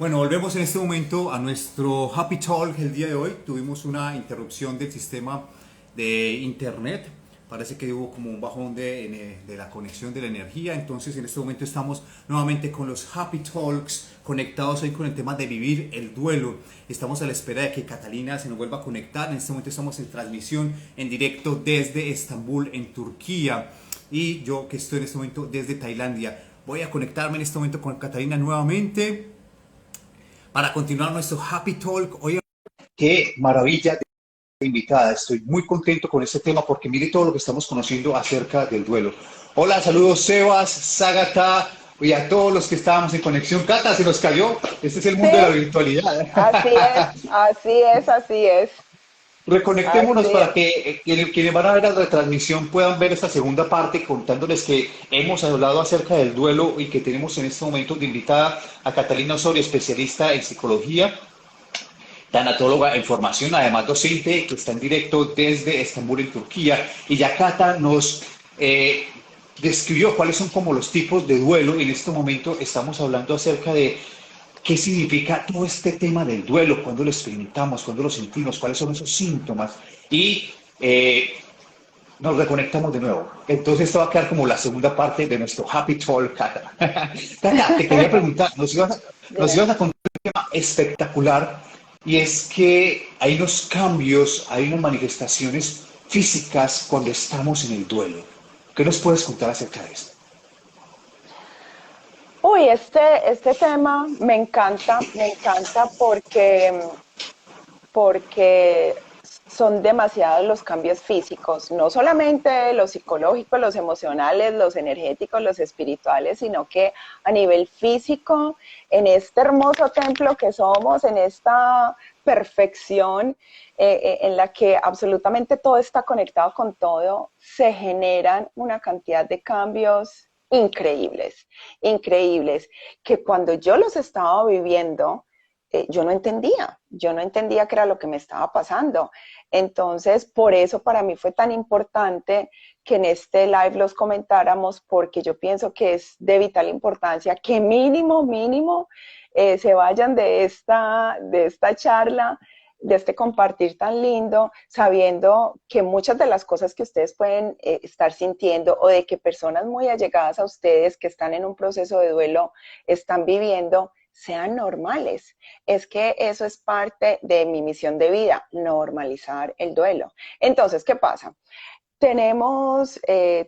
Bueno, volvemos en este momento a nuestro Happy Talk el día de hoy. Tuvimos una interrupción del sistema de internet. Parece que hubo como un bajón de la conexión de la energía. Entonces en este momento estamos nuevamente con los Happy Talks conectados hoy con el tema de vivir el duelo. Estamos a la espera de que Catalina se nos vuelva a conectar. En este momento estamos en transmisión en directo desde Estambul, en Turquía. Y yo que estoy en este momento desde Tailandia. Voy a conectarme en este momento con Catalina nuevamente para continuar nuestro Happy Talk. Hoy, qué maravilla de invitada. Estoy muy contento con este tema porque mire todo lo que estamos conociendo acerca del duelo. Hola, saludos Sebas, Sagata y a todos los que estábamos en conexión. Cata, se nos cayó. Este es el mundo de la Sí, así es, virtualidad. así es, así es, Reconectémonos así para es. que quienes van a ver la retransmisión puedan ver esta segunda parte contándoles que hemos hablado acerca del duelo y que tenemos en este momento de invitada a Catalina Osorio, especialista en psicología, tanatóloga en formación, además docente, que está en directo desde Estambul, en Turquía. Y ya Cata nos describió cuáles son como los tipos de duelo. En este momento estamos hablando acerca de qué significa todo este tema del duelo, cuándo lo experimentamos, cuándo lo sentimos, cuáles son esos síntomas. Y nos reconectamos de nuevo. Entonces esto va a quedar como la segunda parte de nuestro Happy Talk, Cata. Cata, te quería preguntar, nos Dime. ibas a contar un tema espectacular y es que hay unos cambios, hay unas manifestaciones físicas cuando estamos en el duelo. ¿Qué nos puedes contar acerca de esto? Uy, este tema me encanta porque son demasiados los cambios físicos, no solamente los psicológicos, los emocionales, los energéticos, los espirituales, sino que a nivel físico, en este hermoso templo que somos, en esta perfección en la que absolutamente todo está conectado con todo, se generan una cantidad de cambios increíbles, increíbles, que cuando yo los estaba viviendo, yo no entendía qué era lo que me estaba pasando. Entonces, por eso para mí fue tan importante que en este live los comentáramos, porque yo pienso que es de vital importancia que mínimo, mínimo, se vayan de esta charla, de este compartir tan lindo, sabiendo que muchas de las cosas que ustedes pueden estar sintiendo o de que personas muy allegadas a ustedes que están en un proceso de duelo están viviendo, sean normales. Es que eso es parte de mi misión de vida, normalizar el duelo. Entonces, ¿qué pasa? Tenemos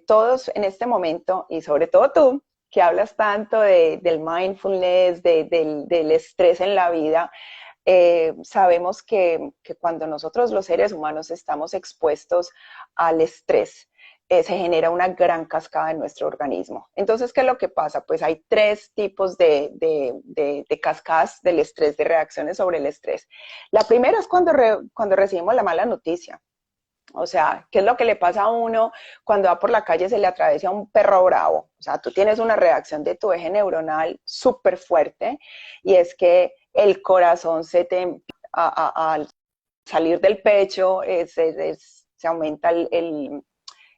todos en este momento, y sobre todo tú, que hablas tanto del mindfulness, del estrés en la vida, sabemos que cuando nosotros los seres humanos estamos expuestos al estrés, se genera una gran cascada en nuestro organismo. Entonces, ¿qué es lo que pasa? Pues hay tres tipos de cascadas del estrés, de reacciones sobre el estrés. La primera es cuando recibimos la mala noticia. O sea, ¿qué es lo que le pasa a uno cuando va por la calle y se le atraviesa un perro bravo? O sea, tú tienes una reacción de tu eje neuronal súper fuerte y es que el corazón se te al salir del pecho, se aumenta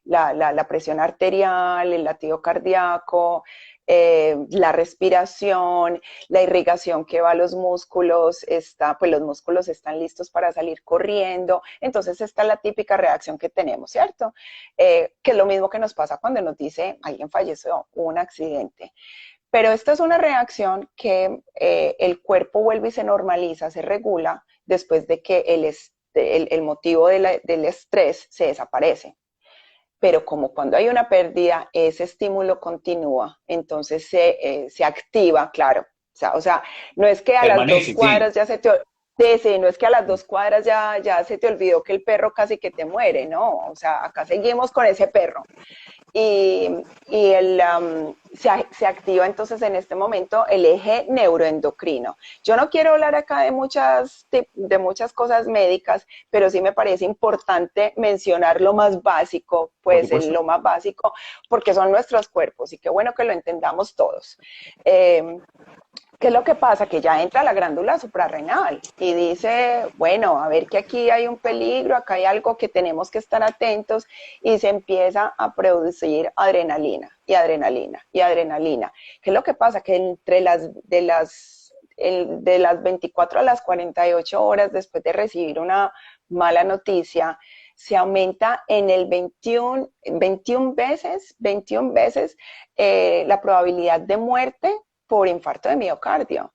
la presión arterial, el latido cardíaco, la respiración, la irrigación que va a los músculos, pues los músculos están listos para salir corriendo. Entonces, esta es la típica reacción que tenemos, ¿cierto? Que es lo mismo que nos pasa cuando nos dice alguien falleció, hubo un accidente. Pero esta es una reacción que el cuerpo vuelve y se normaliza, se regula después de que el motivo del estrés se desaparece. Pero como cuando hay una pérdida, ese estímulo continúa, entonces se activa, claro. O sea, no es que a las dos Permanece, sí. cuadras ya se te... Sí, no es que a las 2 cuadras ya se te olvidó que el perro casi que te muere, no, o sea, acá seguimos con ese perro y se activa entonces en este momento el eje neuroendocrino. Yo no quiero hablar acá de muchas cosas médicas, pero sí me parece importante mencionar lo más básico, Por pues supuesto. lo más básico, porque son nuestros cuerpos y qué bueno que lo entendamos todos. Eh, ¿Qué es lo que pasa? Que ya entra la glándula suprarrenal y dice, bueno, a ver que aquí hay un peligro, acá hay algo que tenemos que estar atentos y se empieza a producir adrenalina y adrenalina y adrenalina. ¿Qué es lo que pasa? Que entre de las 24 a las 48 horas después de recibir una mala noticia, se aumenta en el 21 veces la probabilidad de muerte por infarto de miocardio.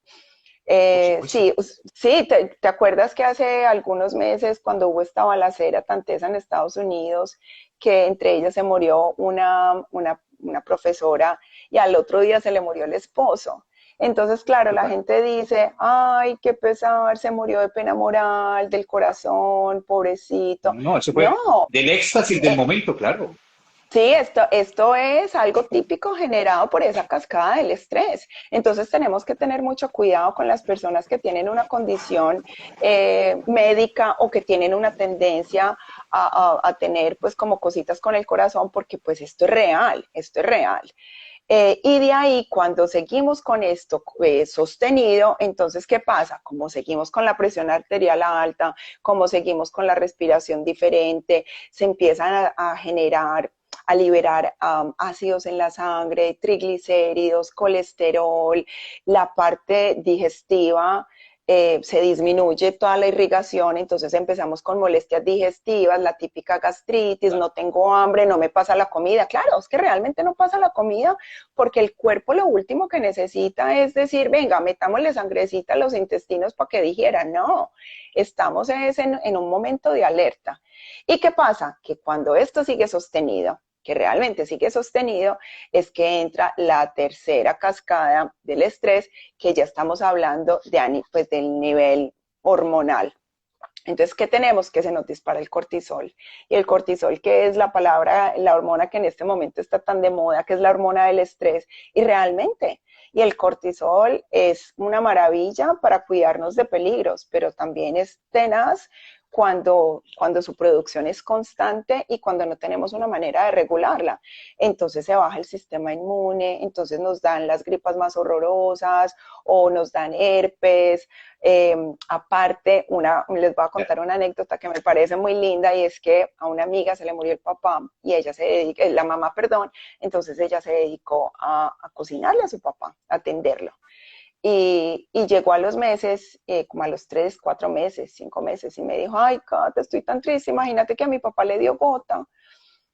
Por supuesto. Sí, te acuerdas que hace algunos meses cuando hubo esta balacera tan tesa en Estados Unidos, que entre ellas se murió una profesora y al otro día se le murió el esposo. Entonces, claro, la Total. gente dice, ay, qué pesar, se murió de pena moral, del corazón, pobrecito. No, eso fue No, del éxtasis del momento, claro. sí, esto es algo típico generado por esa cascada del estrés. Entonces tenemos que tener mucho cuidado con las personas que tienen una condición médica o que tienen una tendencia a tener pues como cositas con el corazón, porque pues esto es real, esto es real. Y de ahí, cuando seguimos con esto sostenido, entonces, ¿qué pasa? Como seguimos con la presión arterial alta, como seguimos con la respiración diferente, se empiezan a generar, a liberar ácidos en la sangre, triglicéridos, colesterol, la parte digestiva se disminuye toda la irrigación, entonces empezamos con molestias digestivas, la típica gastritis, no tengo hambre, no me pasa la comida. Claro, es que realmente no pasa la comida porque el cuerpo lo último que necesita es decir, venga, metámosle sangrecita a los intestinos para que digieran. No, estamos en un momento de alerta. ¿Y qué pasa? Que cuando esto sigue sostenido, que realmente sigue sostenido, es que entra la tercera cascada del estrés, que ya estamos hablando de, pues, del nivel hormonal. Entonces, ¿qué tenemos? Que se nos dispara el cortisol. Y el cortisol, que es la palabra, la hormona que en este momento está tan de moda, que es la hormona del estrés. Y realmente, y el cortisol es una maravilla para cuidarnos de peligros, pero también es tenaz cuando su producción es constante y cuando no tenemos una manera de regularla. Entonces se baja el sistema inmune, entonces nos dan las gripas más horrorosas o nos dan herpes. Aparte, les voy a contar una anécdota que me parece muy linda, y es que a una amiga se le murió el papá y ella se dedica, la mamá, perdón, entonces ella se dedicó a cocinarle a su papá, a atenderlo. Y llegó a los meses, como a los 3, 4 meses, 5 meses, y me dijo, ay, Cata, estoy tan triste, imagínate que a mi papá le dio gota.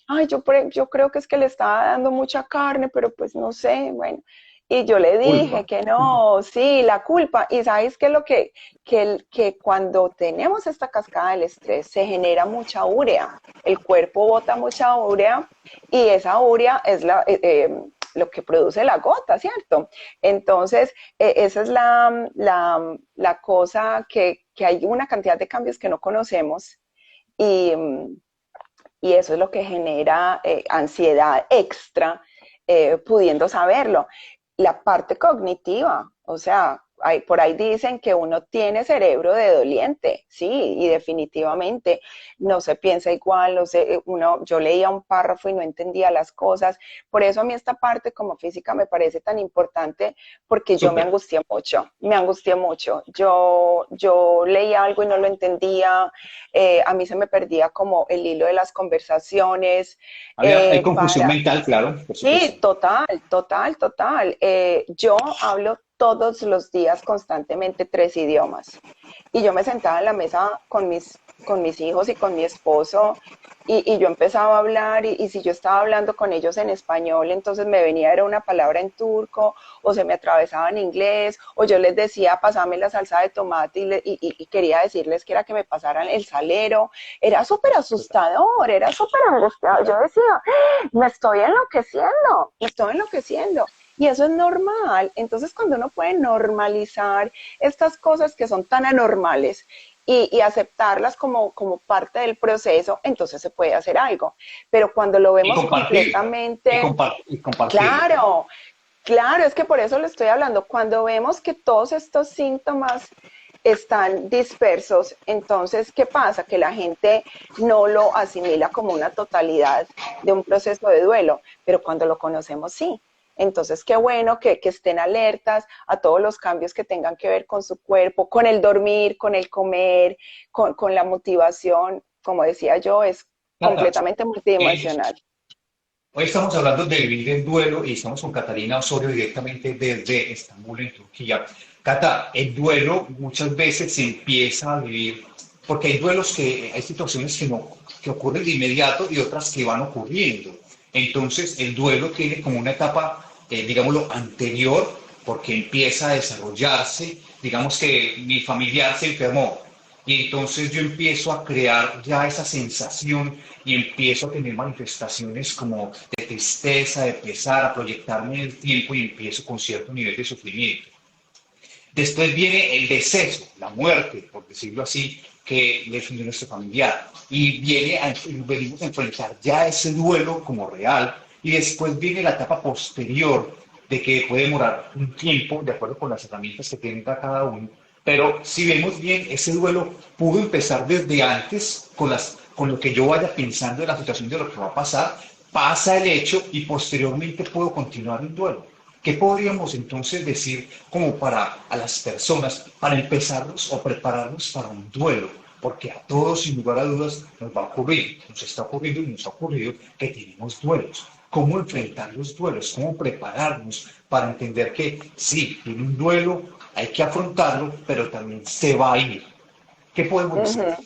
Ay, yo creo que es que le estaba dando mucha carne, pero pues no sé, bueno. Y yo le dije Culpa. que no, sí, la culpa. Y sabes que que cuando tenemos esta cascada del estrés se genera mucha urea. El cuerpo bota mucha urea y esa urea es lo que produce la gota, ¿cierto? Entonces, esa es la cosa que hay una cantidad de cambios que no conocemos y, y eso es lo que genera ansiedad extra, pudiendo saberlo. La parte cognitiva, o sea, por ahí dicen que uno tiene cerebro de doliente, sí, y definitivamente no se piensa igual, yo leía un párrafo y no entendía las cosas, por eso a mí esta parte como física me parece tan importante, porque yo Súper. me angustié mucho, yo leía algo y no lo entendía, a mí se me perdía como el hilo de las conversaciones, Hay confusión para mental, claro, por supuesto. Sí, total, total, total. Yo hablo todos los días constantemente 3 idiomas. Y yo me sentaba en la mesa con mis hijos y con mi esposo y yo empezaba a hablar y si yo estaba hablando con ellos en español, entonces me venía era una palabra en turco o se me atravesaba en inglés o yo les decía, pasame la salsa de tomate y quería decirles que era que me pasaran el salero. Era súper Total. asustador, era súper angustiado. Yo decía, me estoy enloqueciendo, me estoy enloqueciendo. Y eso es normal. Entonces, cuando uno puede normalizar estas cosas que son tan anormales y aceptarlas como parte del proceso, entonces se puede hacer algo. Pero cuando lo Y vemos compartir. completamente, Y compartirlo, claro. claro, claro, es que por eso le estoy hablando. Cuando vemos que todos estos síntomas están dispersos, entonces, ¿qué pasa? Que la gente no lo asimila como una totalidad de un proceso de duelo, pero cuando lo conocemos, sí. Entonces, qué bueno que estén alertas a todos los cambios que tengan que ver con su cuerpo, con el dormir, con el comer, con la motivación. Como decía yo, es Cata, completamente eh, multidimensional. hoy estamos hablando de vivir el duelo y estamos con Catalina Osorio directamente desde Estambul, en Turquía. Cata, el duelo muchas veces se empieza a vivir, porque hay duelos que, hay situaciones que no, que ocurren de inmediato y otras que van ocurriendo. Entonces, el duelo tiene como una etapa, digámoslo, anterior, porque empieza a desarrollarse. Digamos que mi familiar se enfermó y entonces yo empiezo a crear ya esa sensación y empiezo a tener manifestaciones como de tristeza, de pesar, a proyectarme en el tiempo y empiezo con cierto nivel de sufrimiento. Después viene el deceso, la muerte, por decirlo así, que es de nuestro familiar. Y venimos a enfrentar ya ese duelo como real. Y después viene la etapa posterior, de que puede demorar un tiempo, de acuerdo con las herramientas que tenga cada uno. Pero si vemos bien, ese duelo pudo empezar desde antes, con lo que yo vaya pensando de la situación de lo que va a pasar, pasa el hecho y posteriormente puedo continuar el duelo. ¿Qué podríamos entonces decir como para a las personas, para empezarnos o prepararnos para un duelo? Porque a todos, sin lugar a dudas, nos va a ocurrir, nos está ocurriendo y nos ha ocurrido que tenemos duelos. ¿Cómo enfrentar los duelos? ¿Cómo prepararnos para entender que sí, tiene un duelo, hay que afrontarlo, pero también se va a ir? ¿Qué podemos decir? Ujú.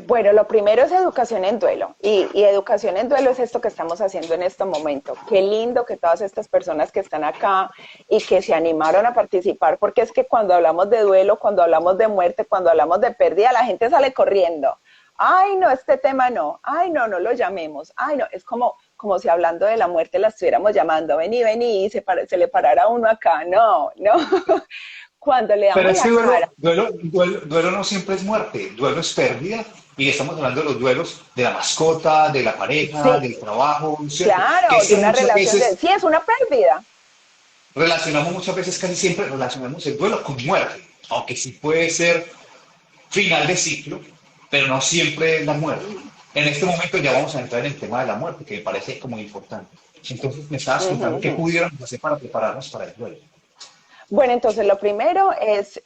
Bueno, lo primero es educación en duelo y educación en duelo es esto que estamos haciendo en este momento. Qué lindo que todas estas personas que están acá y que se animaron a participar, porque es que cuando hablamos de duelo, cuando hablamos de muerte, cuando hablamos de pérdida, la gente sale corriendo. Ay, no, este tema no. Ay, no, no lo llamemos. Ay, no, es como si hablando de la muerte la estuviéramos llamando. Vení, vení, y se le parara a uno acá. No, no. Cuando le Pero damos ese la cara. duelo no siempre es muerte, duelo es pérdida, y estamos hablando de los duelos de la mascota, de la pareja, Sí, del trabajo, ¿cierto? Que claro, es de que una muchas relación veces sí, es una pérdida. muchas veces, casi siempre relacionamos el duelo con muerte, aunque sí puede ser final de ciclo, pero no siempre es la muerte. En este momento ya vamos a entrar en el tema de la muerte, que me parece como importante. Entonces me estabas Ujú, contando qué ujú. pudiéramos hacer para prepararnos para el duelo. Bueno, entonces lo primero es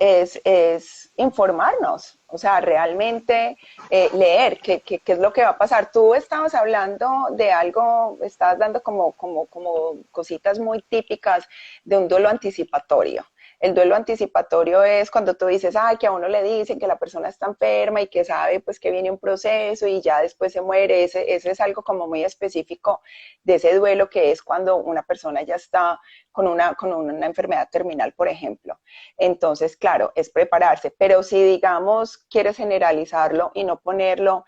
informarnos, o sea, realmente leer qué es lo que va a pasar. Tú estabas hablando de algo, estabas dando como cositas muy típicas de un duelo anticipatorio. El duelo anticipatorio es cuando tú dices, ay, que a uno le dicen que la persona está enferma y que sabe pues que viene un proceso y ya después se muere. Ese es algo como muy específico de ese duelo que es cuando una persona ya está con una enfermedad terminal, por ejemplo. Entonces, claro, es prepararse, pero si digamos quieres generalizarlo y no ponerlo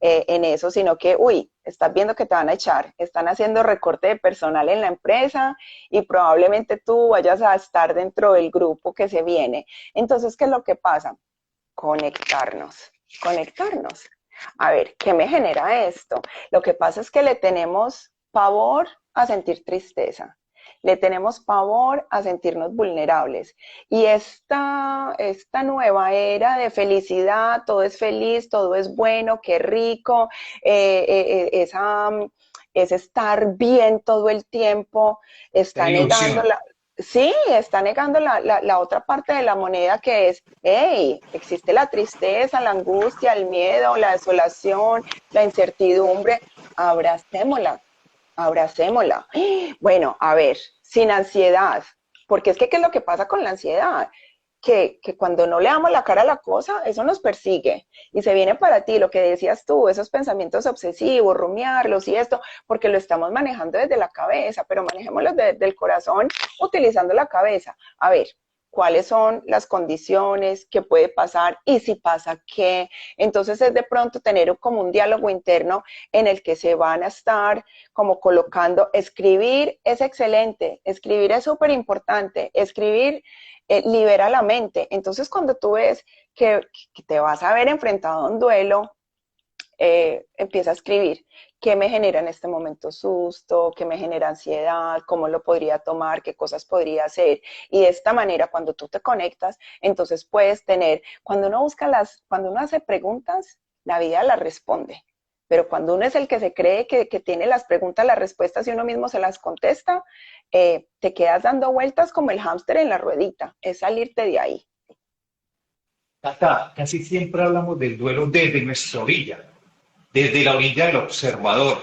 en eso, sino que, uy, estás viendo que te van a echar, están haciendo recorte de personal en la empresa y probablemente tú vayas a estar dentro del grupo que se viene. Entonces, ¿qué es lo que pasa? Conectarnos, conectarnos. A ver, ¿qué me genera esto? Lo que pasa es que le tenemos pavor a sentir tristeza. Le tenemos pavor a sentirnos vulnerables. Y esta nueva era de felicidad, todo es feliz, todo es bueno, qué rico, esa, es estar bien todo el tiempo, La está negando ilusión. sí, está negando la otra parte de la moneda que es, hey, existe la tristeza, la angustia, el miedo, la desolación, la incertidumbre, abracémosla, abracémosla. Bueno, a ver, sin ansiedad, porque es que ¿qué es lo que pasa con la ansiedad? Que cuando no le damos la cara a la cosa, eso nos persigue y se viene para ti lo que decías tú, esos pensamientos obsesivos, rumiarlos y esto, porque lo estamos manejando desde la cabeza, pero manejémoslos desde el corazón utilizando la cabeza. A ver, cuáles son las condiciones, qué puede pasar y si pasa qué. Entonces es de pronto tener como un diálogo interno en el que se van a estar como colocando, escribir es excelente, escribir es súper importante, escribir libera la mente. Entonces cuando tú ves que te vas a ver enfrentado a un duelo, empieza a escribir qué me genera en este momento susto, qué me genera ansiedad, cómo lo podría tomar, qué cosas podría hacer. Y de esta manera, cuando tú te conectas, entonces puedes tener, cuando uno hace preguntas, la vida las responde. Pero cuando uno es el que se cree que tiene las preguntas, las respuestas y uno mismo se las contesta, te quedas dando vueltas como el hámster en la ruedita. Es salirte de ahí. Acá casi siempre hablamos del duelo desde nuestra orilla, desde la orilla del observador,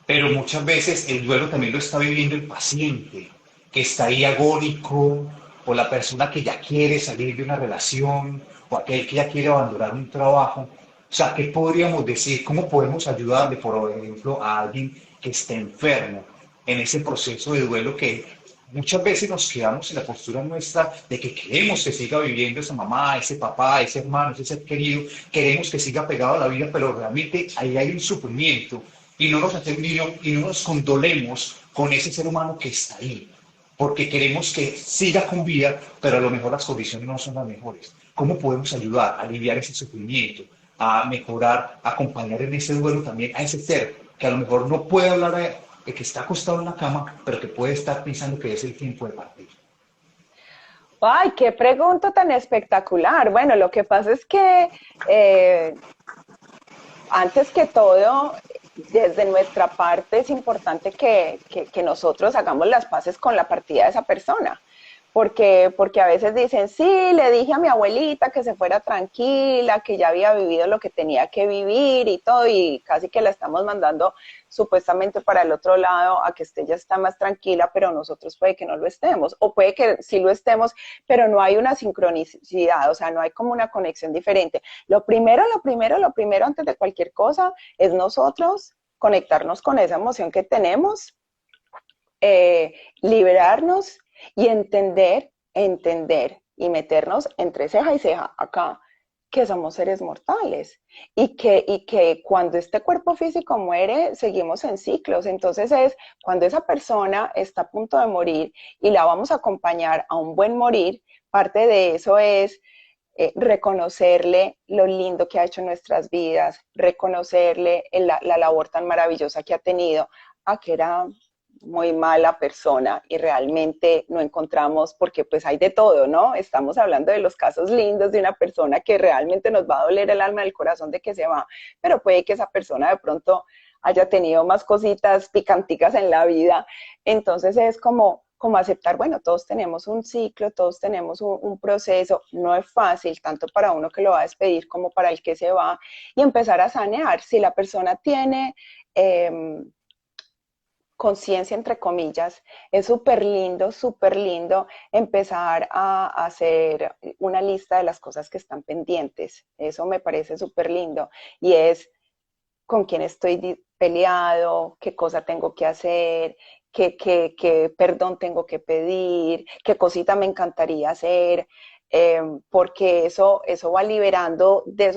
pero muchas veces el duelo también lo está viviendo el paciente, que está ahí agónico, o la persona que ya quiere salir de una relación, o aquel que ya quiere abandonar un trabajo. O sea, ¿qué podríamos decir? ¿Cómo podemos ayudarle, por ejemplo, a alguien que esté enfermo en ese proceso de duelo que muchas veces nos quedamos en la postura nuestra de que queremos que siga viviendo esa mamá, ese papá, ese hermano, ese ser querido, queremos que siga pegado a la vida, pero realmente ahí hay un sufrimiento y no nos hacemos y no nos condolemos con ese ser humano que está ahí, porque queremos que siga con vida, pero a lo mejor las condiciones no son las mejores. ¿Cómo podemos ayudar a aliviar ese sufrimiento, a mejorar, a acompañar en ese duelo también a ese ser que a lo mejor no puede hablar, que está acostado en la cama, pero que puede estar pensando que es el tiempo de partir? Ay, qué pregunta tan espectacular. Bueno, lo que pasa es que antes que todo, desde nuestra parte es importante que nosotros hagamos las paces con la partida de esa persona. Porque a veces dicen, sí, le dije a mi abuelita que se fuera tranquila, que ya había vivido lo que tenía que vivir y todo, y casi que la estamos mandando supuestamente para el otro lado a que esté ya está más tranquila, pero nosotros puede que no lo estemos, o puede que sí lo estemos, pero no hay una sincronicidad, o sea, no hay como una conexión diferente. Lo primero antes de cualquier cosa es nosotros conectarnos con esa emoción que tenemos, liberarnos y entender y meternos entre ceja y ceja acá que somos seres mortales y que cuando este cuerpo físico muere, seguimos en ciclos. Entonces es cuando esa persona está a punto de morir y la vamos a acompañar a un buen morir, parte de eso es reconocerle lo lindo que ha hecho en nuestras vidas, reconocerle la labor tan maravillosa que ha tenido, a que era muy mala persona y realmente no encontramos, porque pues hay de todo, ¿no? Estamos hablando de los casos lindos de una persona que realmente nos va a doler el alma del corazón de que se va, pero puede que esa persona de pronto haya tenido más cositas picanticas en la vida. Entonces es como aceptar, bueno, todos tenemos un ciclo, todos tenemos un proceso, no es fácil, tanto para uno que lo va a despedir como para el que se va, y empezar a sanear. Si la persona tiene conciencia, entre comillas, es súper lindo empezar a hacer una lista de las cosas que están pendientes. Eso me parece súper lindo. Y es con quién estoy peleado, qué cosa tengo que hacer, qué perdón tengo que pedir, qué cosita me encantaría hacer, porque eso va liberando de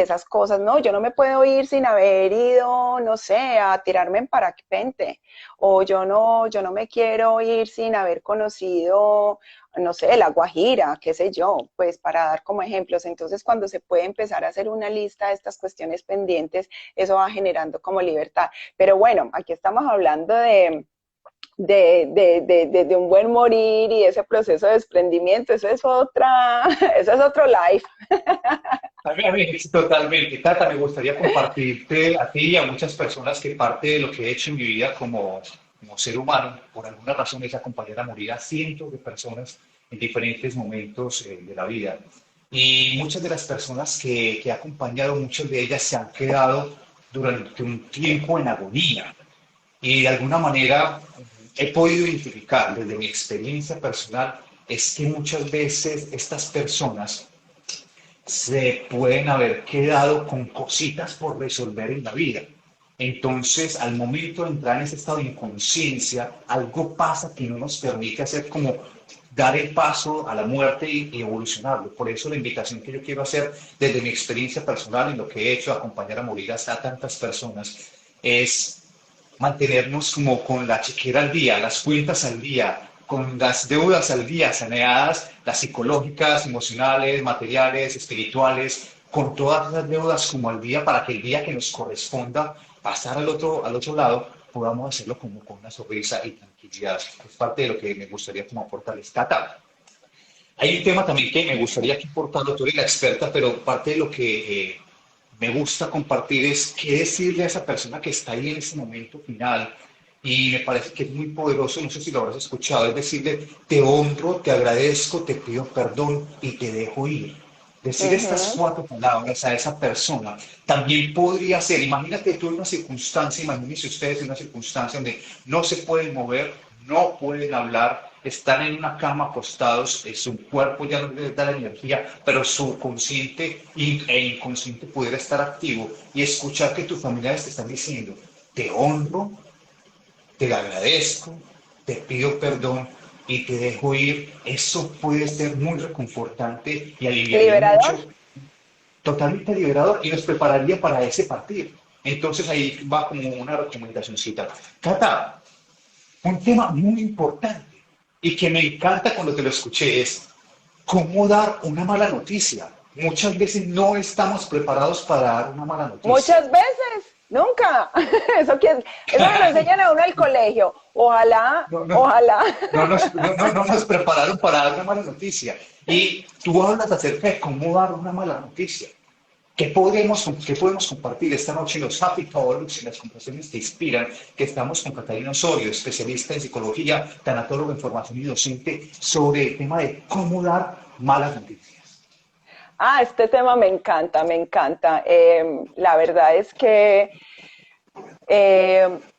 esas cosas. No, yo no me puedo ir sin haber ido, no sé, a tirarme en parapente, o yo no me quiero ir sin haber conocido, no sé, La Guajira, qué sé yo, pues para dar como ejemplos. Entonces, cuando se puede empezar a hacer una lista de estas cuestiones pendientes, eso va generando como libertad. Pero bueno, aquí estamos hablando de un buen morir y ese proceso de desprendimiento, eso es eso es otro life. Totalmente. Tata, me gustaría compartirte a ti y a muchas personas que parte de lo que he hecho en mi vida como ser humano, por alguna razón, es acompañar a morir a cientos de personas en diferentes momentos de la vida. Y muchas de las personas que he acompañado, muchas de ellas se han quedado durante un tiempo en agonía. Y de alguna manera he podido identificar desde mi experiencia personal es que muchas veces estas personas se pueden haber quedado con cositas por resolver en la vida. Entonces, al momento de entrar en ese estado de inconsciencia, algo pasa que no nos permite hacer como dar el paso a la muerte y evolucionarlo. Por eso la invitación que yo quiero hacer desde mi experiencia personal en lo que he hecho, acompañar a morir a tantas personas, es mantenernos como con la chequera al día, las cuentas al día, con las deudas al día, saneadas, las psicológicas, emocionales, materiales, espirituales, con todas las deudas como al día para que el día que nos corresponda pasar al otro lado podamos hacerlo como con una sonrisa y tranquilidad. Es parte de lo que me gustaría como aportarles. Tata, hay un tema también que me gustaría que aportarlo, tú eres la experta, pero parte de lo que me gusta compartir es qué decirle a esa persona que está ahí en ese momento final. Y me parece que es muy poderoso, no sé si lo habrás escuchado, es decirle, te honro, te agradezco, te pido perdón y te dejo ir. Decir estas Uh-huh. cuatro palabras a esa persona también podría ser, imagínate tú en una circunstancia, imagínense ustedes en una circunstancia donde no se pueden mover, no pueden hablar, están en una cama acostados, su cuerpo ya no les da la energía, pero su consciente e inconsciente pudiera estar activo y escuchar que tus familiares te están diciendo, te honro, te agradezco, te pido perdón y te dejo ir, eso puede ser muy reconfortante y aliviaría Liberador. mucho, totalmente liberador y nos prepararía para ese partido. Entonces ahí va como una recomendacióncita. Cata, un tema muy importante y que me encanta cuando te lo escuché es cómo dar una mala noticia. Muchas veces no estamos preparados para dar una mala noticia. Muchas veces, nunca. Eso me lo enseñan a uno al colegio. Ojalá, No, no, ojalá. no nos prepararon para dar una mala noticia. Y tú hablas acerca de cómo dar una mala noticia. Qué podemos compartir esta noche en los Happy Talks, en las conversaciones que inspiran, que estamos con Catalina Osorio, especialista en psicología, tanatóloga en formación y docente, sobre el tema de cómo dar malas noticias? Ah, este tema me encanta, me encanta. La verdad es que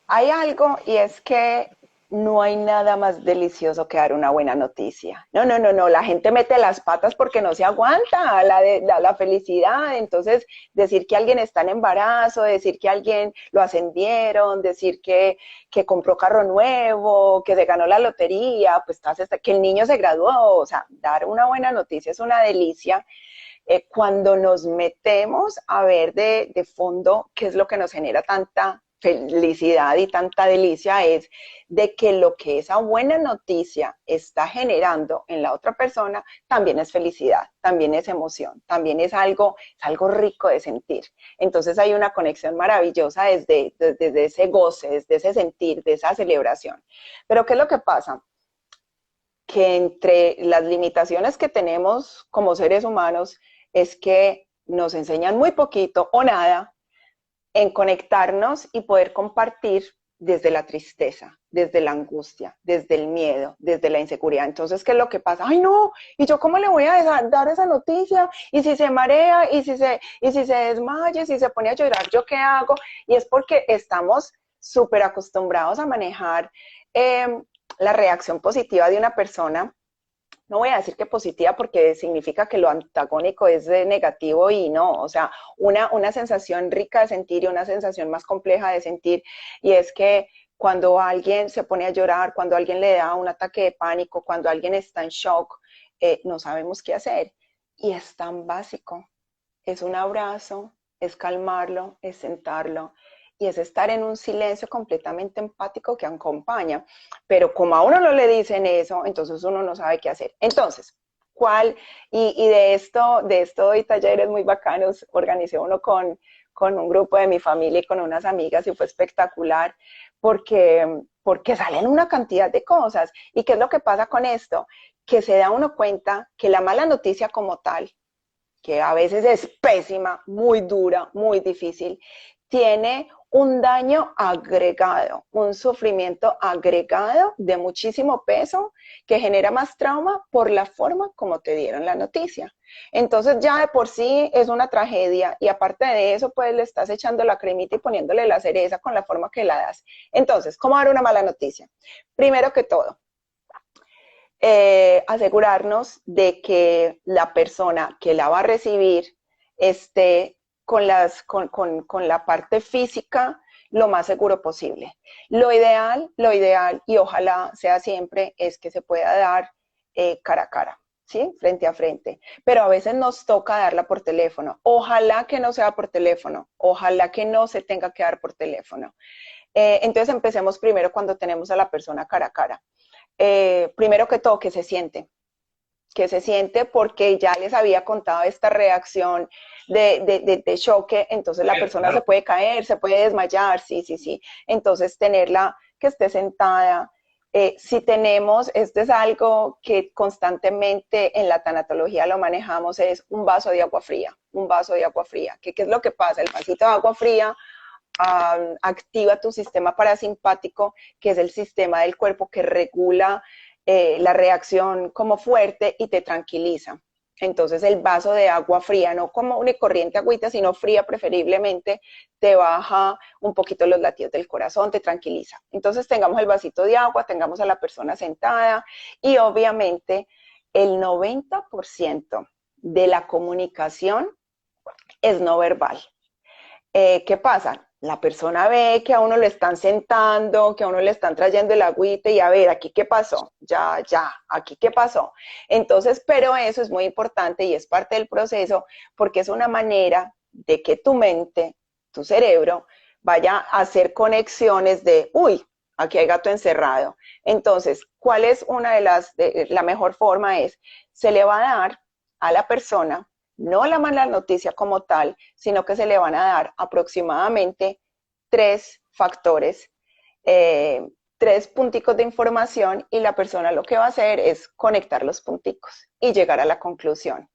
hay algo y es que no hay nada más delicioso que dar una buena noticia. No, no, no, no. La gente mete las patas porque no se aguanta la felicidad. Entonces, decir que alguien está en embarazo, decir que alguien lo ascendieron, decir que compró carro nuevo, que se ganó la lotería, pues que el niño se graduó. O sea, dar una buena noticia es una delicia. Cuando nos metemos a ver de fondo qué es lo que nos genera tanta felicidad y tanta delicia, es de que lo que esa buena noticia está generando en la otra persona también es felicidad, también es emoción, también es algo rico de sentir. Entonces hay una conexión maravillosa desde ese goce, desde ese sentir, de esa celebración. Pero ¿qué es lo que pasa? Que entre las limitaciones que tenemos como seres humanos es que nos enseñan muy poquito o nada en conectarnos y poder compartir desde la tristeza, desde la angustia, desde el miedo, desde la inseguridad. Entonces, ¿qué es lo que pasa? Ay, no, ¿y yo cómo le voy a dar esa noticia? ¿Y si se marea? ¿Y si se desmaya? ¿Y si se pone a llorar? ¿Yo qué hago? Y es porque estamos súper acostumbrados a manejar la reacción positiva de una persona. No voy a decir que positiva porque significa que lo antagónico es negativo y no, o sea, una sensación rica de sentir y una sensación más compleja de sentir, y es que cuando alguien se pone a llorar, cuando alguien le da un ataque de pánico, cuando alguien está en shock, no sabemos qué hacer. Y es tan básico, es un abrazo, es calmarlo, es sentarlo y es estar en un silencio completamente empático que acompaña. Pero como a uno no le dicen eso, entonces uno no sabe qué hacer. Entonces, ¿cuál? Y de esto doy talleres muy bacanos. Organicé uno con un grupo de mi familia y con unas amigas y fue espectacular porque salen una cantidad de cosas. ¿Y qué es lo que pasa con esto? Que se da uno cuenta que la mala noticia como tal, que a veces es pésima, muy dura, muy difícil, tiene un daño agregado, un sufrimiento agregado de muchísimo peso que genera más trauma por la forma como te dieron la noticia. Entonces ya de por sí es una tragedia y aparte de eso pues le estás echando la cremita y poniéndole la cereza con la forma que la das. Entonces, ¿cómo dar una mala noticia? Primero que todo, asegurarnos de que la persona que la va a recibir esté con la parte física lo más seguro posible. Lo ideal, y ojalá sea siempre, es que se pueda dar cara a cara, ¿sí? Frente a frente. Pero a veces nos toca darla por teléfono. Ojalá que no sea por teléfono. Ojalá que no se tenga que dar por teléfono. Entonces empecemos primero cuando tenemos a la persona cara a cara. Primero que todo, que se siente porque ya les había contado esta reacción de choque, entonces la persona se puede caer, se puede desmayar, sí, sí, sí. Entonces tenerla que esté sentada. Si tenemos, esto es algo que constantemente en la tanatología lo manejamos, es un vaso de agua fría, un vaso de agua fría. ¿Qué es lo que pasa? El vasito de agua fría activa tu sistema parasimpático, que es el sistema del cuerpo que regula la reacción como fuerte y te tranquiliza. Entonces el vaso de agua fría, no como una corriente agüita, sino fría preferiblemente, te baja un poquito los latidos del corazón, te tranquiliza. Entonces tengamos el vasito de agua, tengamos a la persona sentada y obviamente el 90% de la comunicación es no verbal. ¿Qué pasa? La persona ve que a uno le están sentando, que a uno le están trayendo el agüite y a ver, aquí qué pasó, ya, aquí qué pasó. Entonces, pero eso es muy importante y es parte del proceso porque es una manera de que tu mente, tu cerebro, vaya a hacer conexiones de, uy, aquí hay gato encerrado. Entonces, ¿cuál es una de la mejor forma? Es, se le va a dar a la persona no la mala noticia como tal, sino que se le van a dar aproximadamente 3 factores, 3 punticos de información y la persona lo que va a hacer es conectar los punticos y llegar a la conclusión.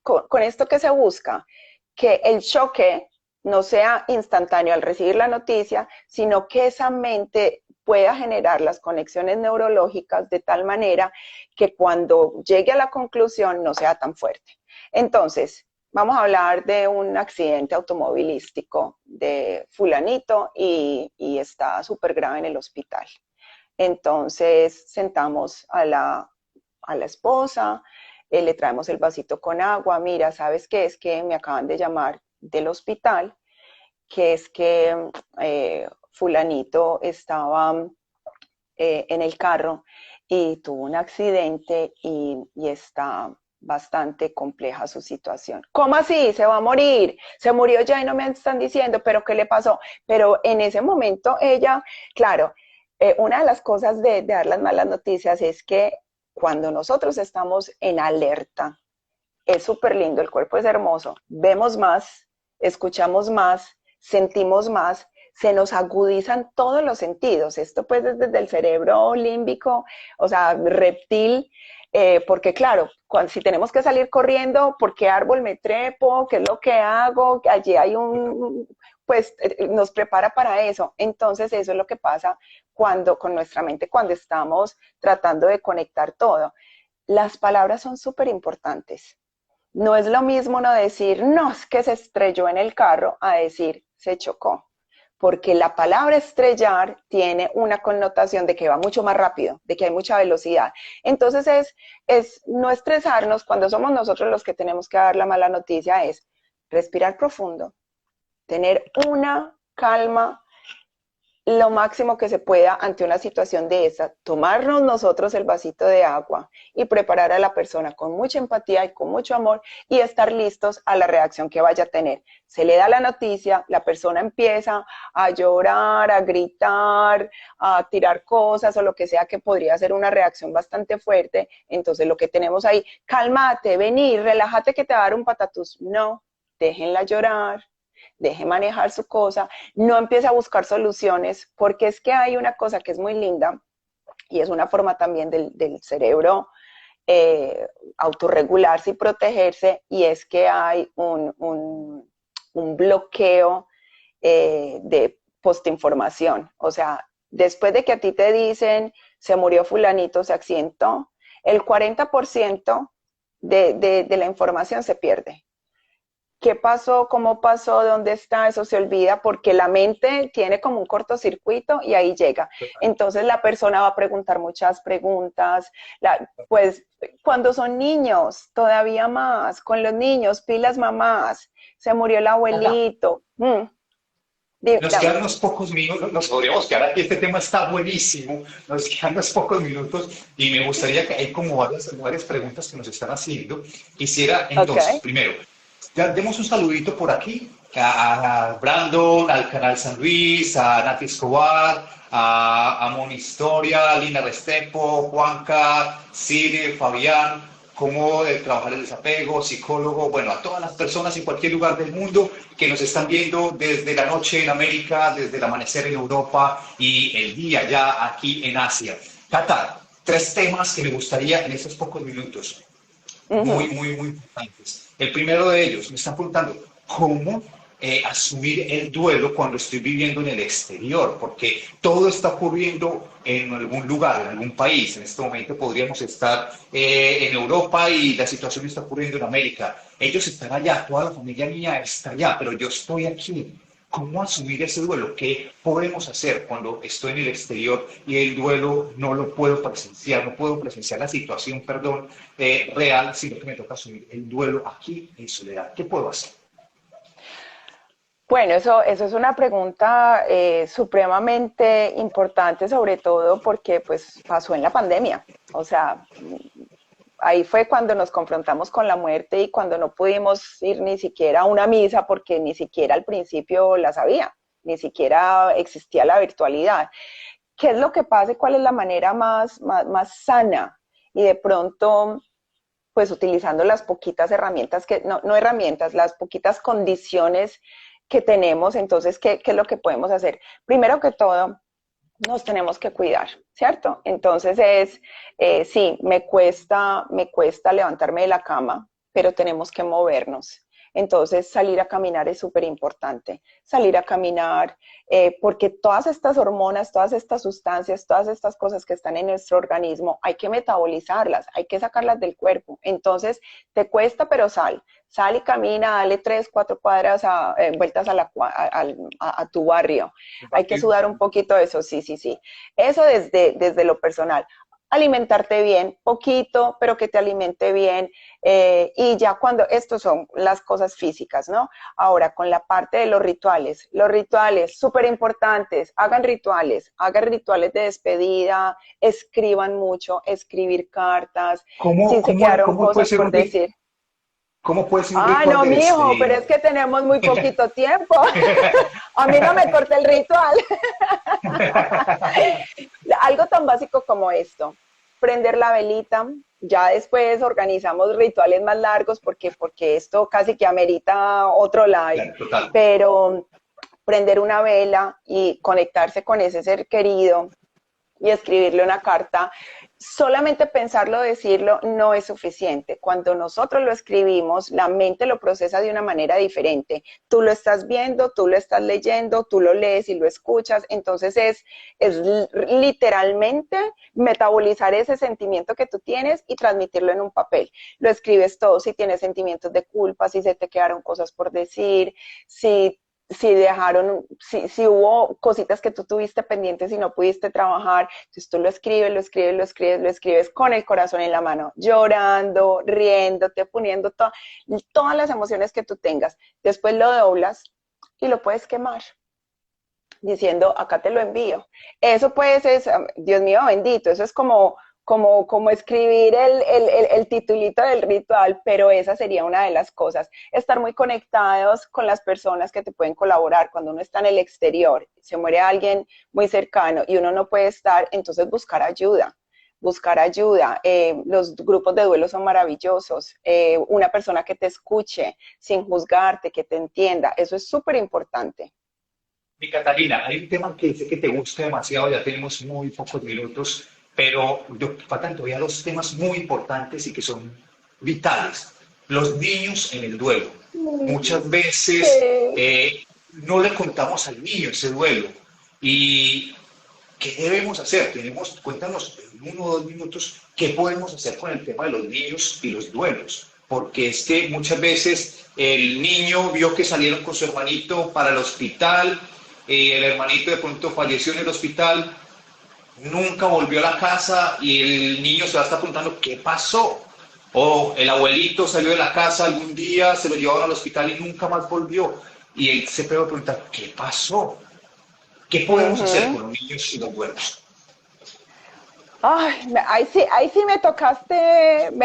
Con esto que se busca, que el choque no sea instantáneo al recibir la noticia, sino que esa mente pueda generar las conexiones neurológicas de tal manera que cuando llegue a la conclusión no sea tan fuerte. Entonces, vamos a hablar de un accidente automovilístico de fulanito y está súper grave en el hospital. Entonces, sentamos a la esposa, le traemos el vasito con agua, mira, ¿sabes qué? Es que me acaban de llamar del hospital, que es que fulanito estaba en el carro y tuvo un accidente y está bastante compleja su situación. ¿Cómo así? ¿Se va a morir? ¿Se murió ya y no me están diciendo? ¿Pero qué le pasó? Pero en ese momento ella, claro, una de las cosas de dar las malas noticias es que cuando nosotros estamos en alerta, es súper lindo, el cuerpo es hermoso, vemos más, escuchamos más, sentimos más, se nos agudizan todos los sentidos. Esto pues desde el cerebro límbico, o sea, reptil, porque claro, si tenemos que salir corriendo, ¿por qué árbol me trepo? ¿Qué es lo que hago? Allí hay pues nos prepara para eso. Entonces eso es lo que pasa con nuestra mente, cuando estamos tratando de conectar todo. Las palabras son súper importantes. No es lo mismo no decir, no, es que se estrelló en el carro, a decir, se chocó. Porque la palabra estrellar tiene una connotación de que va mucho más rápido, de que hay mucha velocidad. Entonces es no estresarnos cuando somos nosotros los que tenemos que dar la mala noticia, es respirar profundo, tener una calma lo máximo que se pueda ante una situación de esa, tomarnos nosotros el vasito de agua y preparar a la persona con mucha empatía y con mucho amor y estar listos a la reacción que vaya a tener. Se le da la noticia, la persona empieza a llorar, a gritar, a tirar cosas o lo que sea que podría ser una reacción bastante fuerte. Entonces lo que tenemos ahí, cálmate, vení, relájate que te va a dar un patatús. No, déjenla llorar, deje manejar su cosa, no empiece a buscar soluciones, porque es que hay una cosa que es muy linda y es una forma también del cerebro autorregularse y protegerse, y es que hay un bloqueo de postinformación. O sea, después de que a ti te dicen se murió fulanito, se accidentó, el 40% de la información se pierde. ¿Qué pasó? ¿Cómo pasó? ¿Dónde está? Eso se olvida porque la mente tiene como un cortocircuito y ahí llega. Entonces la persona va a preguntar muchas preguntas. Pues cuando son niños, todavía más. Con los niños, pilas mamás. Se murió el abuelito. Nos quedan unos pocos minutos, nos podríamos quedar aquí, este tema está buenísimo, nos quedan unos pocos minutos y me gustaría que hay como varias preguntas que nos están haciendo. Quisiera entonces, primero, ya demos un saludito por aquí a Brandon, al Canal San Luis, a Nati Escobar, a Moni Historia, a Lina Restrepo, Juanca, Cire, Fabián, cómo trabajar el desapego, psicólogo, bueno, a todas las personas en cualquier lugar del mundo que nos están viendo desde la noche en América, desde el amanecer en Europa y el día ya aquí en Asia. Cata, 3 temas que me gustaría en estos pocos minutos, muy importantes. El primero de ellos, me están preguntando, ¿cómo asumir el duelo cuando estoy viviendo en el exterior? Porque todo está ocurriendo en algún lugar, en algún país. En este momento podríamos estar en Europa y la situación está ocurriendo en América. Ellos están allá, toda la familia mía está allá, pero yo estoy aquí. ¿Cómo asumir ese duelo? ¿Qué podemos hacer cuando estoy en el exterior y el duelo no lo puedo presenciar, no puedo presenciar la situación, perdón, real, sino que me toca asumir el duelo aquí en soledad? ¿Qué puedo hacer? Bueno, eso es una pregunta supremamente importante, sobre todo porque pues pasó en la pandemia. O sea, ahí fue cuando nos confrontamos con la muerte y cuando no pudimos ir ni siquiera a una misa porque ni siquiera al principio la sabía, ni siquiera existía la virtualidad. ¿Qué es lo que pasa y cuál es la manera más sana? Y de pronto, pues utilizando las poquitas herramientas, no herramientas, las poquitas condiciones que tenemos, entonces, ¿qué es lo que podemos hacer? Primero que todo, nos tenemos que cuidar, ¿cierto? Entonces sí, me cuesta levantarme de la cama, pero tenemos que movernos. Entonces salir a caminar es súper importante, salir a caminar, porque todas estas hormonas, todas estas sustancias, todas estas cosas que están en nuestro organismo, hay que metabolizarlas, hay que sacarlas del cuerpo. Entonces te cuesta, pero sal y camina, dale 3, 4 cuadras, vueltas a tu barrio. Hay que sudar un poquito de eso, sí. Eso desde lo personal. Alimentarte bien, poquito, pero que te alimente bien. Y ya cuando, estos son las cosas físicas, ¿no? Ahora, con la parte de los rituales súper importantes, hagan rituales de despedida, escriban mucho, escribir cartas, si se quedaron Cómo puede cosas ser por decir. cómo puede ser un Ah, ritual no, de mijo, pero despedida? es que tenemos muy poquito tiempo. A mí no me corté el ritual. Algo tan básico como esto, prender la velita, ya después organizamos rituales más largos porque esto casi que amerita otro live, Claro, total. pero prender una vela y conectarse con ese ser querido y escribirle una carta, solamente pensarlo, decirlo, no es suficiente. Cuando nosotros lo escribimos, la mente lo procesa de una manera diferente. Tú lo estás viendo, tú lo estás leyendo, tú lo lees y lo escuchas. Entonces es literalmente metabolizar ese sentimiento que tú tienes y transmitirlo en un papel. Lo escribes todo, si tienes sentimientos de culpa, si se te quedaron cosas por decir, si hubo cositas que tú tuviste pendientes y no pudiste trabajar, entonces tú lo escribes con el corazón en la mano, llorando, riéndote, poniendo todas las emociones que tú tengas. Después lo doblas y lo puedes quemar diciendo, acá te lo envío. Eso pues es, Dios mío bendito, eso es como escribir el titulito del ritual, pero esa sería una de las cosas. Estar muy conectados con las personas que te pueden colaborar. Cuando uno está en el exterior, se muere alguien muy cercano y uno no puede estar, entonces buscar ayuda. Los grupos de duelo son maravillosos. Una persona que te escuche sin juzgarte, que te entienda, eso es súper importante. Mi Catalina, hay un tema que sé que te gusta demasiado, ya tenemos muy pocos minutos, pero faltan todavía dos temas muy importantes y que son vitales. Los niños en el duelo. Muchas veces Sí. no le contamos al niño ese duelo. ¿Y qué debemos hacer? Cuéntanos en 1 o 2 minutos qué podemos hacer con el tema de los niños y los duelos. Porque es que muchas veces el niño vio que salieron con su hermanito para el hospital, el hermanito de pronto falleció en el hospital, nunca volvió a la casa y el niño se va a estar preguntando qué pasó. O el abuelito salió de la casa algún día, se lo llevaron al hospital y nunca más volvió. Y él se puede preguntar, ¿qué pasó? ¿Qué podemos hacer Ujú. con los niños y los duelos? Ay, ahí sí me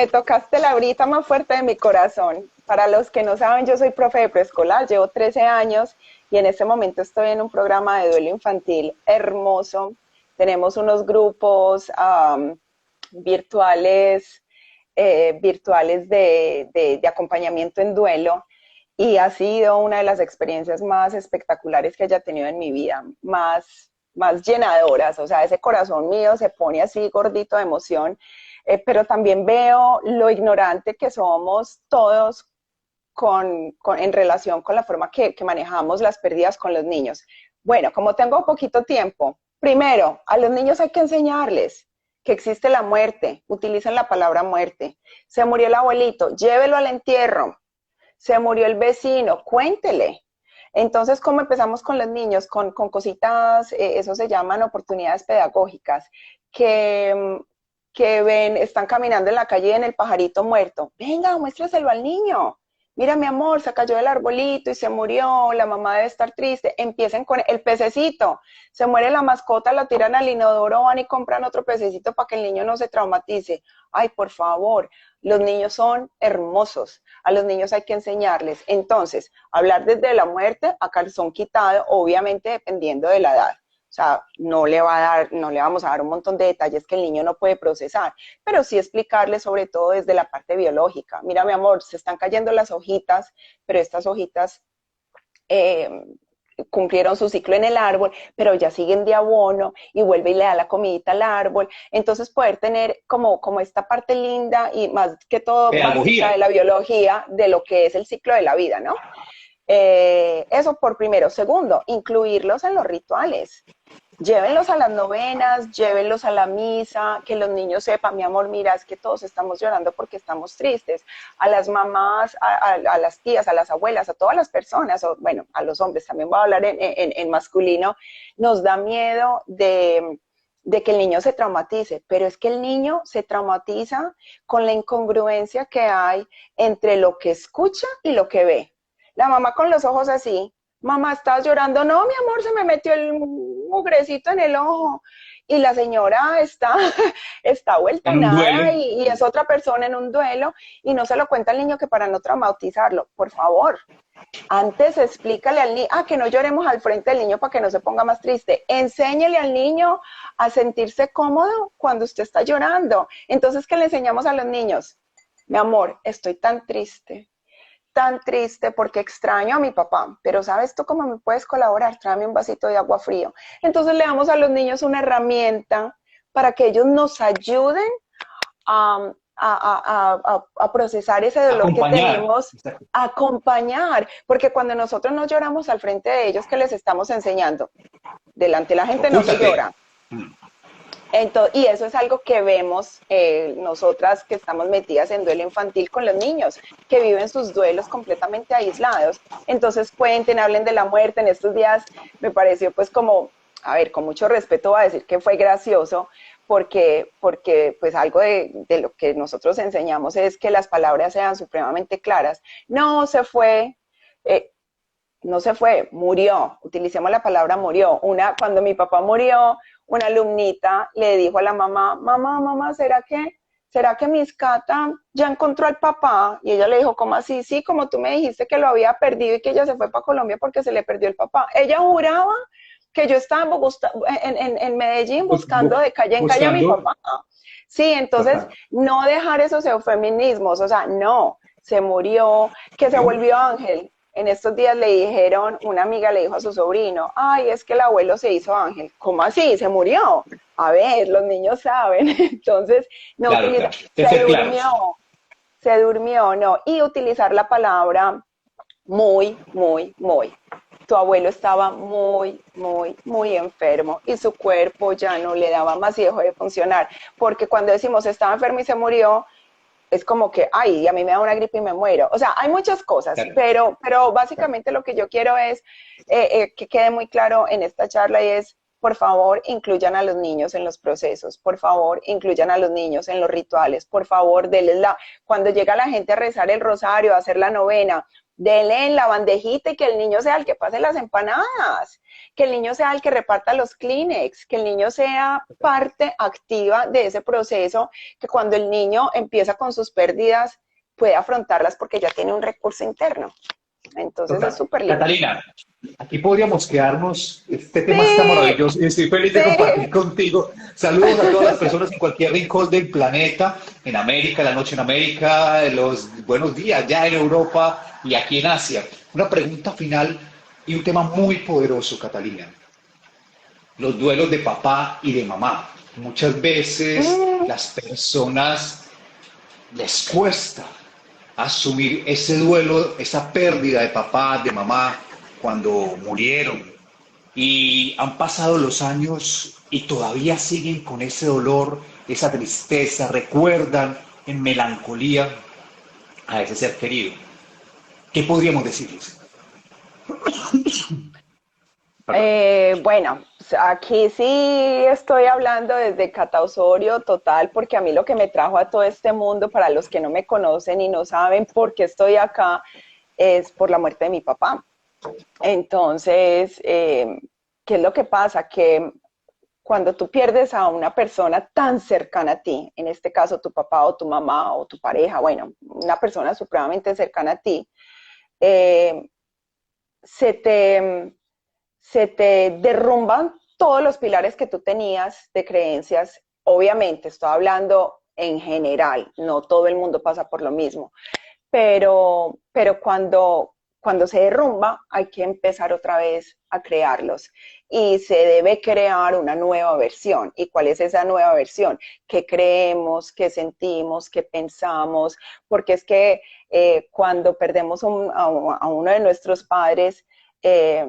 tocaste la brita más fuerte de mi corazón. Para los que no saben, yo soy profe de preescolar, llevo 13 años y en este momento estoy en un programa de duelo infantil hermoso. Tenemos unos grupos virtuales, virtuales de acompañamiento en duelo y ha sido una de las experiencias más espectaculares que haya tenido en mi vida, más llenadoras, o sea, ese corazón mío se pone así gordito de emoción, pero también veo lo ignorante que somos todos en relación con la forma que manejamos las pérdidas con los niños. Bueno, como tengo poquito tiempo, primero, a los niños hay que enseñarles que existe la muerte, utilicen la palabra muerte. Se murió el abuelito, llévelo al entierro. Se murió el vecino, cuéntele. Entonces, ¿cómo empezamos con los niños? Con cositas, eso se llaman oportunidades pedagógicas, que ven, están caminando en la calle y en el pajarito muerto. Venga, muéstraselo al niño. Mira, mi amor, se cayó del arbolito y se murió, la mamá debe estar triste. Empiecen con el pececito. Se muere la mascota, la tiran al inodoro, van y compran otro pececito para que el niño no se traumatice. Ay, por favor, los niños son hermosos. A los niños hay que enseñarles. Entonces, hablar desde la muerte a calzón quitado, obviamente dependiendo de la edad. O sea, no le vamos a dar un montón de detalles que el niño no puede procesar, pero sí explicarle sobre todo desde la parte biológica. Mira, mi amor, se están cayendo las hojitas, pero estas hojitas cumplieron su ciclo en el árbol, pero ya siguen de abono y vuelve y le da la comidita al árbol. Entonces poder tener como esta parte linda y más que todo básica de la biología de lo que es el ciclo de la vida, ¿no? Eso por primero. Segundo, incluirlos en los rituales. Llévenlos a las novenas, llévenlos a la misa, que los niños sepan, mi amor, mira, es que todos estamos llorando porque estamos tristes. A las mamás, a las tías, a las abuelas, a todas las personas, o bueno, a los hombres, también voy a hablar en masculino, nos da miedo de que el niño se traumatice, pero es que el niño se traumatiza con la incongruencia que hay entre lo que escucha y lo que ve. La mamá con los ojos así, mamá, ¿estás llorando? No, mi amor, se me metió el mugrecito en el ojo. Y la señora está vuelta en nada y es otra persona en un duelo y no se lo cuenta al niño que para no traumatizarlo. Por favor, antes explícale al niño, que no lloremos al frente del niño para que no se ponga más triste. Enséñele al niño a sentirse cómodo cuando usted está llorando. Entonces, ¿qué le enseñamos a los niños? Mi amor, estoy tan triste porque extraño a mi papá, pero ¿sabes tú cómo me puedes colaborar? Tráeme un vasito de agua frío. Entonces le damos a los niños una herramienta para que ellos nos ayuden a procesar ese dolor que tenemos, a acompañar, porque cuando nosotros no lloramos al frente de ellos, ¿qué les estamos enseñando? Delante de la gente no se llora. Entonces, y eso es algo que vemos nosotras que estamos metidas en duelo infantil con los niños, que viven sus duelos completamente aislados. Entonces cuenten, hablen de la muerte. En estos días me pareció pues como, a ver, con mucho respeto voy a decir que fue gracioso, porque pues algo de lo que nosotros enseñamos es que las palabras sean supremamente claras. No se fue, murió. Utilicemos la palabra murió. Cuando mi papá murió, una alumnita le dijo a la mamá, mamá, ¿será que Miss Cata ya encontró al papá? Y ella le dijo, ¿cómo así? Sí, como tú me dijiste que lo había perdido y que ella se fue para Colombia porque se le perdió el papá. Ella juraba que yo estaba en Medellín buscando de calle en calle a mi papá. Sí, entonces no dejar esos eufemismos, o sea, no, se murió, que se volvió ángel. En estos días le dijeron, una amiga le dijo a su sobrino, ay, es que el abuelo se hizo ángel. ¿Cómo así? ¿Se murió? A ver, los niños saben. Entonces, no, claro. Se durmió, no. Y utilizar la palabra muy. Tu abuelo estaba muy enfermo y su cuerpo ya no le daba más y dejó de funcionar. Porque cuando decimos estaba enfermo y se murió, es como que, ay, a mí me da una gripe y me muero. O sea, hay muchas cosas, claro. pero básicamente lo que yo quiero es que quede muy claro en esta charla y es, por favor, incluyan a los niños en los procesos, por favor, incluyan a los niños en los rituales, por favor, cuando llega la gente a rezar el rosario, a hacer la novena, denle en la bandejita y que el niño sea el que pase las empanadas, que el niño sea el que reparta los Kleenex, que el niño sea parte activa de ese proceso, que cuando el niño empieza con sus pérdidas puede afrontarlas porque ya tiene un recurso interno. Entonces es súper lindo. Catalina, aquí podríamos quedarnos, este tema está maravilloso y estoy feliz de compartir contigo. Saludos a todas las personas en cualquier rincón del planeta, en América, la noche en América, los buenos días ya en Europa y aquí en Asia. Una pregunta final y un tema muy poderoso, Catalina. Los duelos de papá y de mamá. Muchas veces las personas les cuesta asumir ese duelo, esa pérdida de papá, de mamá, cuando murieron. Y han pasado los años y todavía siguen con ese dolor, esa tristeza, recuerdan en melancolía a ese ser querido. ¿Qué podríamos decirles? Perdón. Bueno, aquí sí estoy hablando desde Cata Osorio total, porque a mí lo que me trajo a todo este mundo, para los que no me conocen y no saben por qué estoy acá, es por la muerte de mi papá. Entonces, ¿qué es lo que pasa? Que cuando tú pierdes a una persona tan cercana a ti, en este caso tu papá o tu mamá o tu pareja, bueno, una persona supremamente cercana a ti, eh, se te, se te derrumban todos los pilares que tú tenías de creencias. Obviamente, estoy hablando en general, no todo el mundo pasa por lo mismo, pero cuando se derrumba hay que empezar otra vez a crearlos y se debe crear una nueva versión. ¿Y cuál es esa nueva versión? ¿Qué creemos, qué sentimos, qué pensamos? Porque es que cuando perdemos a uno de nuestros padres, eh,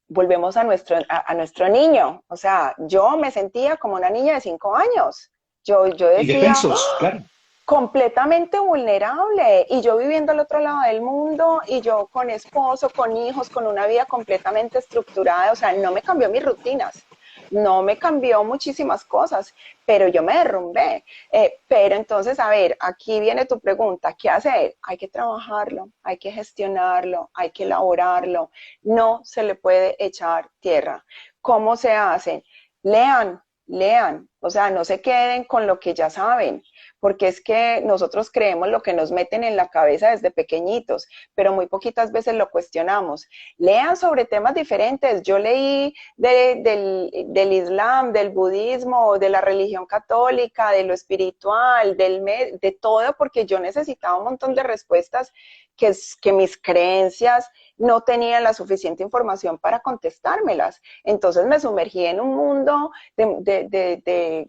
volvemos a nuestro niño. O sea, yo me sentía como una niña de 5 años. Yo decía, Indefensos, claro. completamente vulnerable y yo viviendo al otro lado del mundo y yo con esposo, con hijos, con una vida completamente estructurada, o sea, no me cambió mis rutinas, no me cambió muchísimas cosas, pero yo me derrumbé. Pero entonces, a ver, aquí viene tu pregunta, ¿qué hacer? Hay que trabajarlo, hay que gestionarlo, hay que elaborarlo, no se le puede echar tierra. ¿Cómo se hace? Lean, lean, o sea, no se queden con lo que ya saben, porque es que nosotros creemos lo que nos meten en la cabeza desde pequeñitos, pero muy poquitas veces lo cuestionamos. Lean sobre temas diferentes. Yo leí del Islam, del budismo, de la religión católica, de lo espiritual, de todo, porque yo necesitaba un montón de respuestas que mis creencias no tenían la suficiente información para contestármelas. Entonces me sumergí en un mundo de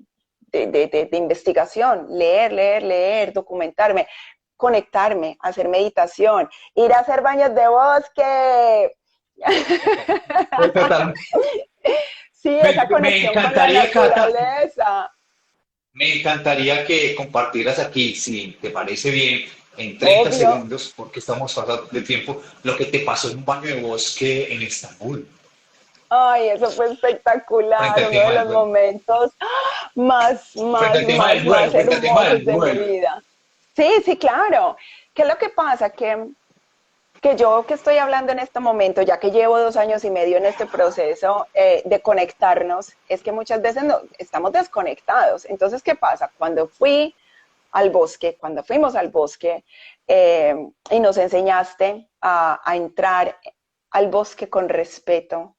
investigación, leer, documentarme, conectarme, hacer meditación, ir a hacer baños de bosque. Total. Sí, Me, esa me conexión con la encantaría, Cata, naturaleza. me encantaría que compartieras aquí, si te parece bien, en 30 Obvio. segundos, porque estamos pasando de tiempo, lo que te pasó en un baño de bosque en Estambul, Ay, eso fue frente espectacular, al uno de tema del los duelo. momentos Frente al tema del duelo, más frente al tema hermosos del de mi duelo. vida. Sí, sí, claro. ¿Qué es lo que pasa? Que yo que estoy hablando en este momento, ya que llevo 2 años y medio en este proceso de conectarnos, es que muchas veces no, estamos desconectados. Entonces, ¿qué pasa? Cuando fuimos al bosque y nos enseñaste a entrar al bosque con respeto,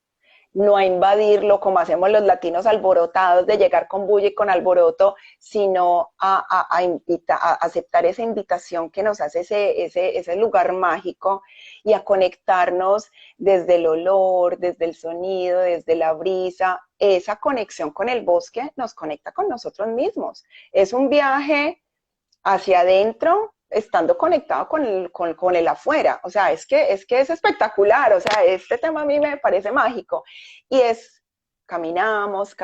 no a invadirlo como hacemos los latinos alborotados de llegar con bulla y con alboroto, sino a aceptar esa invitación que nos hace ese lugar mágico y a conectarnos desde el olor, desde el sonido, desde la brisa. Esa conexión con el bosque nos conecta con nosotros mismos. Es un viaje hacia adentro, estando conectado con el afuera. O sea, es que es espectacular. O sea, este tema a mí me parece mágico. Y caminamos,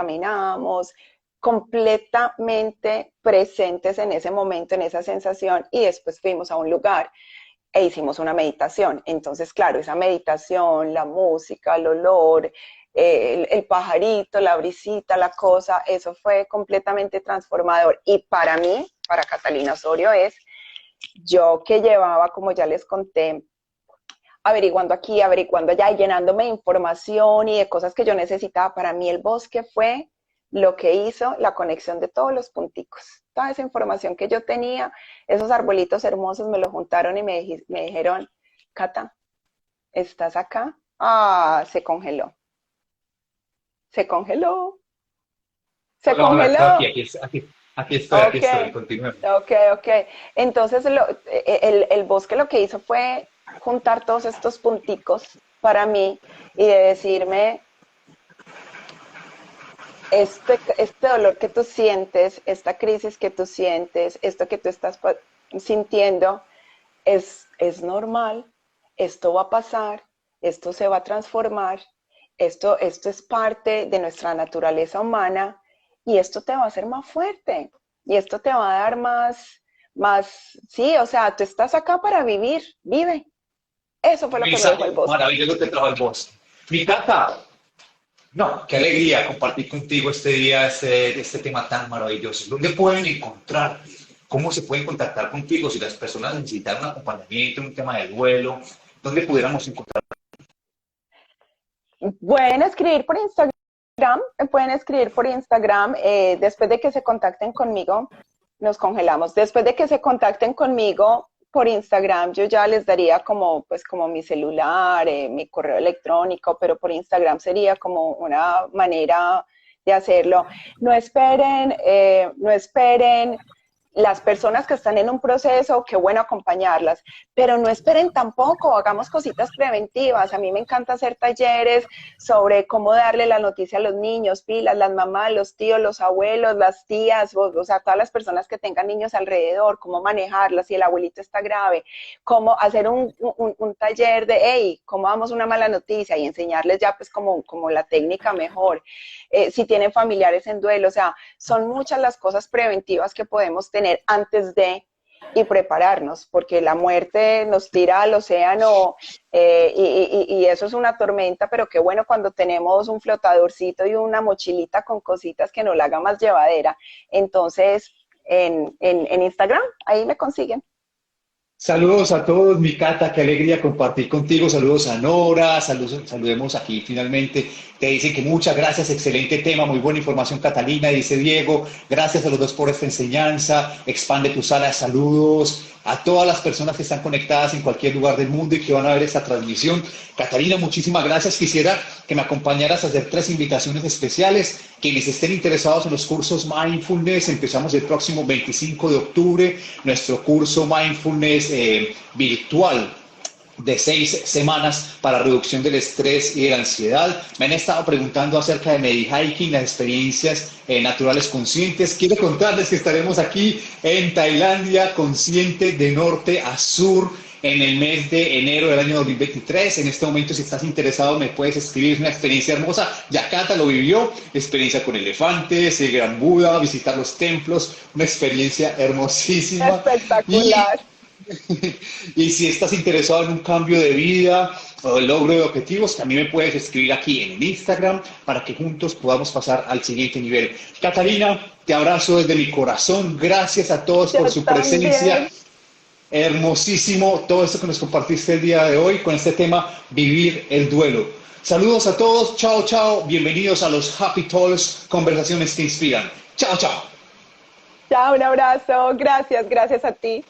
completamente presentes en ese momento, en esa sensación, y después fuimos a un lugar e hicimos una meditación. Entonces, claro, esa meditación, la música, el olor, el pajarito, la brisita, la cosa, eso fue completamente transformador. Y para mí, para Catalina Osorio, es yo que llevaba, como ya les conté, averiguando aquí, averiguando allá, y llenándome de información y de cosas que yo necesitaba. Para mí el bosque fue lo que hizo la conexión de todos los punticos. Toda esa información que yo tenía, esos arbolitos hermosos me lo juntaron y me dijeron, Cata, ¿estás acá? Ah, se congeló, se congeló, se Hola, hola, estoy congeló. aquí Ok, estoy, continuemos. ok. Entonces el bosque lo que hizo fue juntar todos estos punticos para mí y de decirme, este dolor que tú sientes, esta crisis que tú sientes, esto que tú estás sintiendo, es normal, esto va a pasar, esto se va a transformar, esto es parte de nuestra naturaleza humana y esto te va a hacer más fuerte y esto te va a dar sí, o sea, tú estás acá para vivir, vive. Eso fue lo que me dijo el Mensaje bosque. maravilloso que trajo el boss. Mi Cata, no, qué alegría compartir contigo este día, este tema tan maravilloso. ¿Dónde pueden encontrar? ¿Cómo se pueden contactar contigo si las personas necesitan un acompañamiento, un tema de duelo? ¿Dónde pudiéramos encontrar? Pueden escribir por Instagram, pueden escribir por Instagram, después de que se contacten conmigo, nos congelamos. Después de que se contacten conmigo por Instagram, yo ya les daría pues como mi celular, mi correo electrónico, pero por Instagram sería como una manera de hacerlo. No esperen las personas que están en un proceso, qué bueno acompañarlas, pero no esperen tampoco, hagamos cositas preventivas. A mí me encanta hacer talleres sobre cómo darle la noticia a los niños, pilas, las mamás, los tíos, los abuelos, las tías, o sea, todas las personas que tengan niños alrededor, cómo manejarlas si el abuelito está grave, cómo hacer un taller de, hey, cómo damos una mala noticia y enseñarles ya pues como la técnica mejor. Si tienen familiares en duelo, o sea, son muchas las cosas preventivas que podemos tener antes de y prepararnos, porque la muerte nos tira al océano y eso es una tormenta, pero qué bueno cuando tenemos un flotadorcito y una mochilita con cositas que nos la haga más llevadera. Entonces, en Instagram, ahí me consiguen. Saludos a todos, mi Cata, qué alegría compartir contigo. Saludos a Nora, saludemos aquí finalmente. Te dicen que muchas gracias, excelente tema, muy buena información, Catalina, dice Diego. Gracias a los dos por esta enseñanza. Expande tu sala, saludos a todas las personas que están conectadas en cualquier lugar del mundo y que van a ver esta transmisión. Catalina, muchísimas gracias. Quisiera que me acompañaras a hacer 3 invitaciones especiales. Quienes estén interesados en los cursos Mindfulness, empezamos el próximo 25 de octubre, nuestro curso Mindfulness virtual de 6 semanas para reducción del estrés y de la ansiedad. Me han estado preguntando acerca de Medihiking, las experiencias naturales conscientes. Quiero contarles que estaremos aquí en Tailandia, consciente de norte a sur, en el mes de enero del año 2023. En este momento, si estás interesado, me puedes escribir. Es una experiencia hermosa. Yakata lo vivió, experiencia con elefantes, el Gran Buda, visitar los templos, una experiencia hermosísima. Espectacular. Y si estás interesado en un cambio de vida o el logro de objetivos, también me puedes escribir aquí en el Instagram para que juntos podamos pasar al siguiente nivel. Catalina, te abrazo desde mi corazón. Gracias a todos por su presencia. Hermosísimo todo esto que nos compartiste el día de hoy con este tema, vivir el duelo. Saludos a todos. Chao, chao. Bienvenidos a los Happy Talks, conversaciones que inspiran. Chao, chao. Chao, un abrazo. Gracias a ti.